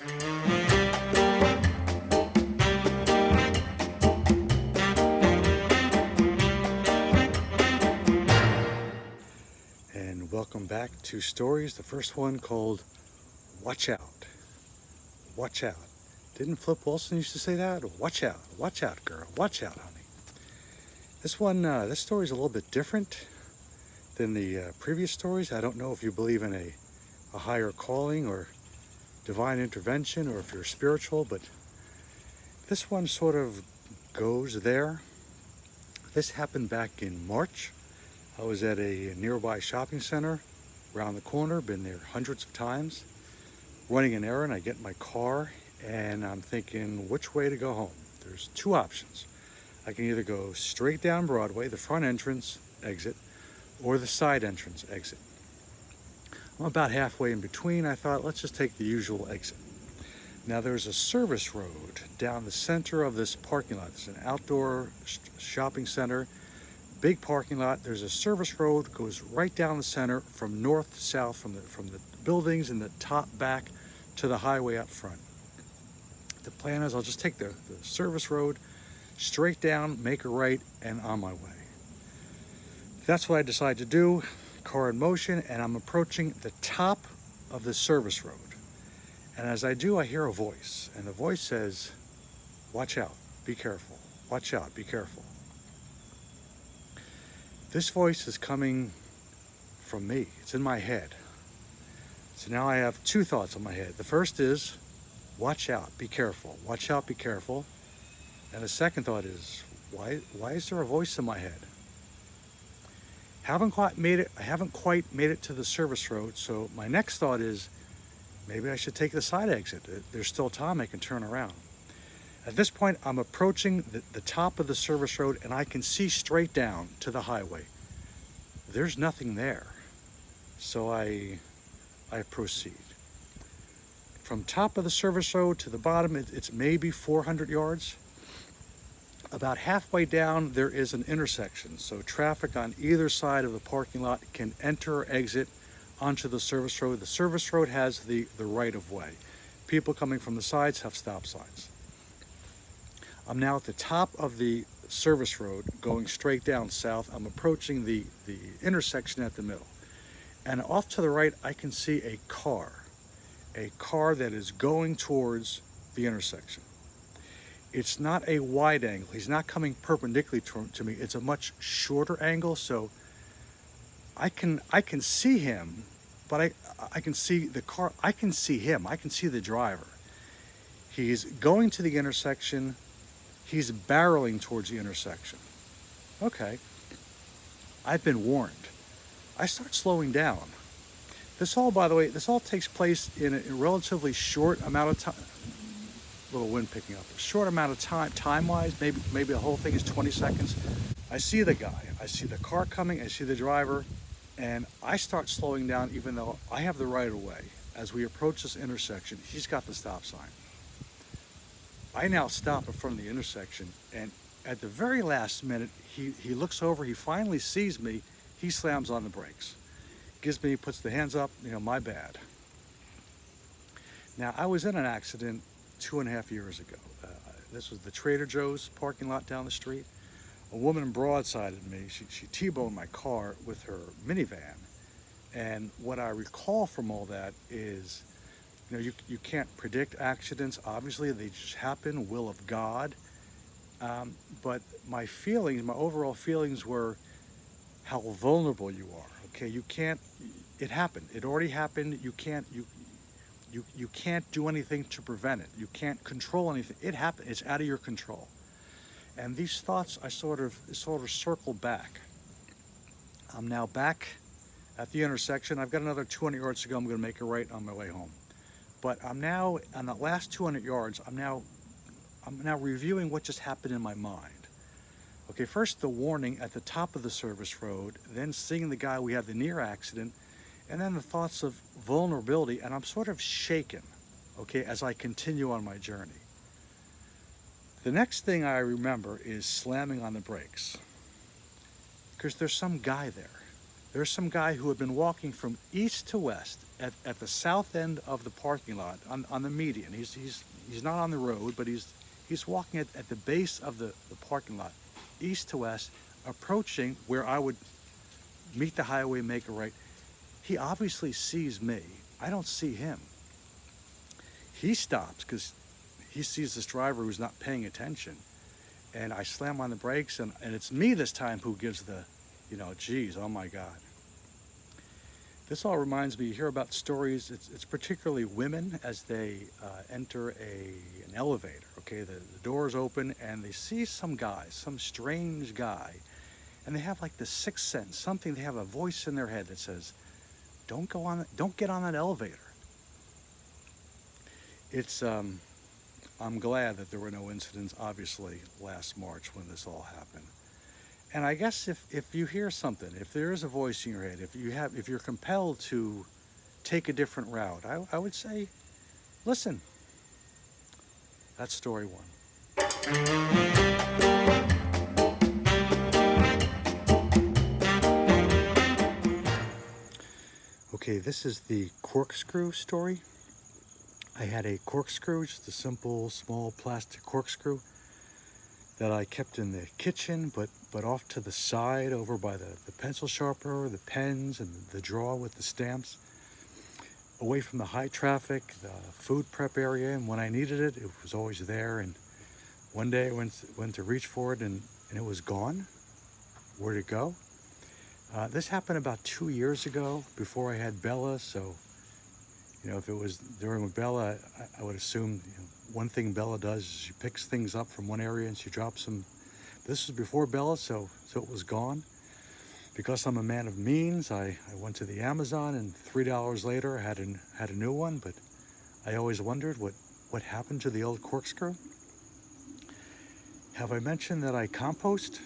And welcome back to stories. The first one called Watch Out. Watch out. Didn't Flip Wilson used to say that? Watch out, girl. Watch out, honey. This story is a little bit different than the previous stories. I don't know if you believe in a higher calling or divine intervention or if you're spiritual, but this one sort of goes there. This happened back in March. I was at a nearby shopping center around the corner, been there hundreds of times, running an errand. I get in my car and I'm thinking which way to go home. There's two options. I can either go straight down Broadway, the front entrance exit, or the side entrance exit. I'm about halfway in between. I thought, let's just take the usual exit. Now there's a service road down the center of this parking lot. It's an outdoor shopping center, big parking lot. There's a service road, goes right down the center from north to south, from the buildings in the top back to the highway up front. The plan is I'll just take the service road straight down, make a right, and on my way. That's what I decided to do. Car in motion, and I'm approaching the top of the service road. And as I do, I hear a voice, and the voice says, "Watch out, be careful. Watch out, be careful." This voice is coming from me. It's in my head. So now I have two thoughts in my head. The first is, watch out, be careful. Watch out, be careful. And the second thought is, why is there a voice in my head? I haven't quite made it to the service road, so my next thought is, maybe I should take the side exit. There's still time, I can turn around. At this point, I'm approaching the top of the service road and I can see straight down to the highway. There's nothing there. So I proceed. From top of the service road to the bottom, it's maybe 400 yards. About halfway down, there is an intersection. So traffic on either side of the parking lot can enter or exit onto the service road. The service road has the right of way. People coming from the sides have stop signs. I'm now at the top of the service road going straight down south. I'm approaching the intersection at the middle. And off to the right, I can see a car that is going towards the intersection. It's not a wide angle. He's not coming perpendicularly to me. It's a much shorter angle, so I can see him, but I can see the car. I can see him. I can see the driver. He's going to the intersection. He's barreling towards the intersection. Okay. I've been warned. I start slowing down. By the way, this all takes place in a relatively short amount of time. Little wind picking up. A short amount of time-wise, maybe the whole thing is 20 seconds. I see the guy. I see the car coming. I see the driver. And I start slowing down even though I have the right of way. As we approach this intersection, he's got the stop sign. I now stop in front of the intersection, and at the very last minute, he looks over, he finally sees me, he slams on the brakes. Puts the hands up, my bad. Now, I was in an accident 2.5 years ago. This was the Trader Joe's parking lot down the street. A woman broadsided me. She T-boned my car with her minivan. And what I recall from all that is, you can't predict accidents. Obviously, they just happen, will of God. But my overall feelings were how vulnerable you are. Okay, it happened. It already happened. You can't do anything to prevent it. You can't control anything. It happened. It's out of your control. And these thoughts, I sort of circle back. I'm now back at the intersection. I've got another 200 yards to go. I'm going to make a right on my way home. But I'm now on the last 200 yards. I'm now reviewing what just happened in my mind. Okay, first the warning at the top of the service road, then seeing the guy we had the near accident, and then the thoughts of vulnerability, and I'm sort of shaken, okay, as I continue on my journey. The next thing I remember is slamming on the brakes, because there's some guy there. There's some guy who had been walking from east to west at the south end of the parking lot on the median. He's not on the road, but he's walking at the base of the parking lot, east to west, approaching where I would meet the highway, make a right. He obviously sees me. I don't see him. He stops because he sees this driver who's not paying attention. And I slam on the brakes, and it's me this time who gives the, geez, oh my God. This all reminds me, you hear about stories, it's particularly women as they enter an elevator, okay? The doors open and they see some guy, some strange guy, and they have like the sixth sense, something, they have a voice in their head that says, don't get on that elevator. It's, I'm glad that there were no incidents, obviously, last March when this all happened. And I guess if you hear something, if there is a voice in your head, if you're compelled to take a different route, I would say, listen. That's story one. Okay, this is the corkscrew story. I had a corkscrew, just a simple, small plastic corkscrew that I kept in the kitchen, but off to the side over by the pencil sharpener, the pens, and the drawer with the stamps, away from the high traffic, the food prep area. And when I needed it, it was always there. And one day I went to reach for it, and it was gone. Where'd it go? This happened about 2 years ago, before I had Bella. So, if it was during Bella, I would assume one thing Bella does is she picks things up from one area and she drops them. This was before Bella, so it was gone. Because I'm a man of means, I went to the Amazon, and $3 later I had a new one. But I always wondered what happened to the old corkscrew. Have I mentioned that I compost?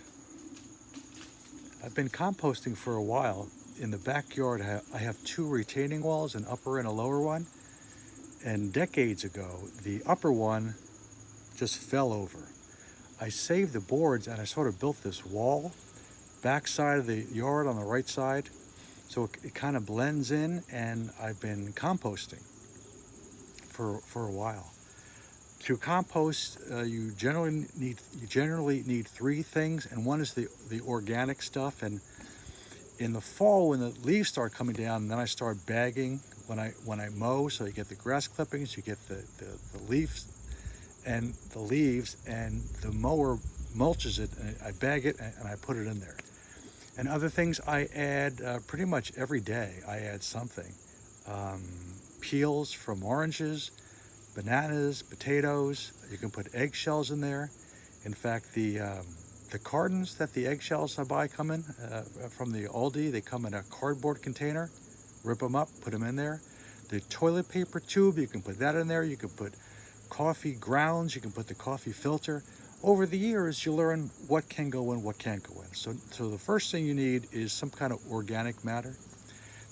I've been composting for a while. In the backyard, I have 2 retaining walls, an upper and a lower one. And decades ago, the upper one just fell over. I saved the boards, and I sort of built this wall, backside of the yard on the right side, so it kind of blends in. And I've been composting for a while. To compost, you generally need 3 things, and one is the organic stuff. And in the fall, when the leaves start coming down, then I start bagging when I mow. So you get the grass clippings, you get the leaves and the leaves, and the mower mulches it, and I bag it and I put it in there. And other things I add pretty much every day. I add something. Peels from oranges, bananas, potatoes. You can put eggshells in there. In fact, the cartons that the eggshells I buy come in from the Aldi, they come in a cardboard container. Rip them up, put them in there. The toilet paper tube, you can put that in there. You can put coffee grounds, you can put the coffee filter. Over the years, you learn what can go in, what can't go in. So the first thing you need is some kind of organic matter.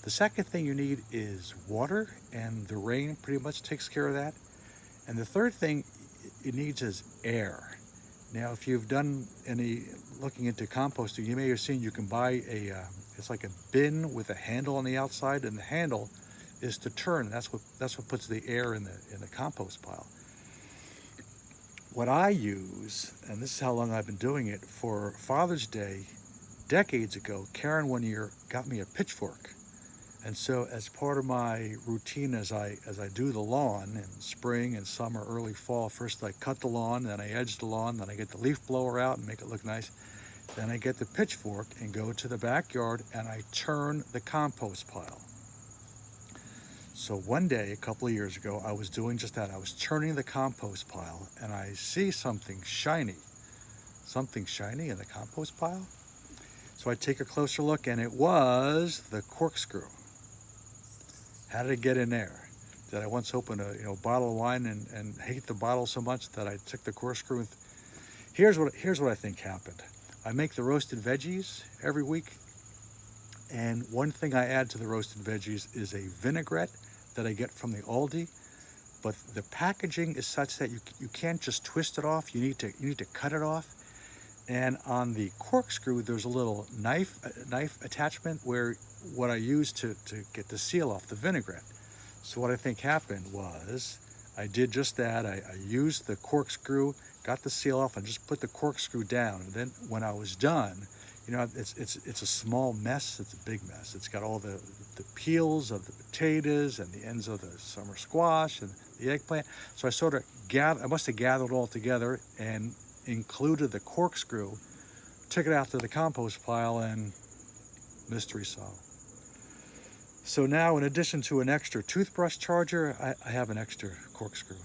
The second thing you need is water, and the rain pretty much takes care of that. And the third thing it needs is air. Now, if you've done any looking into composting, you may have seen you can buy it's like a bin with a handle on the outside, and the handle is to turn. That's what puts the air in the compost pile. What I use, and this is how long I've been doing it, for Father's Day, decades ago, Karen one year got me a pitchfork. And so as part of my routine, as I do the lawn in spring and summer, early fall, first I cut the lawn, then I edge the lawn, then I get the leaf blower out and make it look nice. Then I get the pitchfork and go to the backyard and I turn the compost pile. So one day, a couple of years ago, I was doing just that. I was turning the compost pile, and I see something shiny in the compost pile. So I take a closer look, and it was the corkscrew. How did it get in there? Did I once open a bottle of wine and hate the bottle so much that I took the corkscrew? Here's what I think happened. I make the roasted veggies every week, and one thing I add to the roasted veggies is a vinaigrette that I get from the Aldi. But the packaging is such that you can't just twist it off. You need to cut it off. And on the corkscrew, there's a little knife attachment where what I used to get the seal off the vinaigrette. So what I think happened was I did just that. I used the corkscrew, got the seal off, and just put the corkscrew down. And then when I was done, you know, it's a small mess. It's a big mess. It's got all the peels of the potatoes and the ends of the summer squash and the eggplant. So I sort of I must have gathered it all together and included the corkscrew, took it out to the compost pile, and mystery solved. So now, in addition to an extra toothbrush charger, I have an extra corkscrew.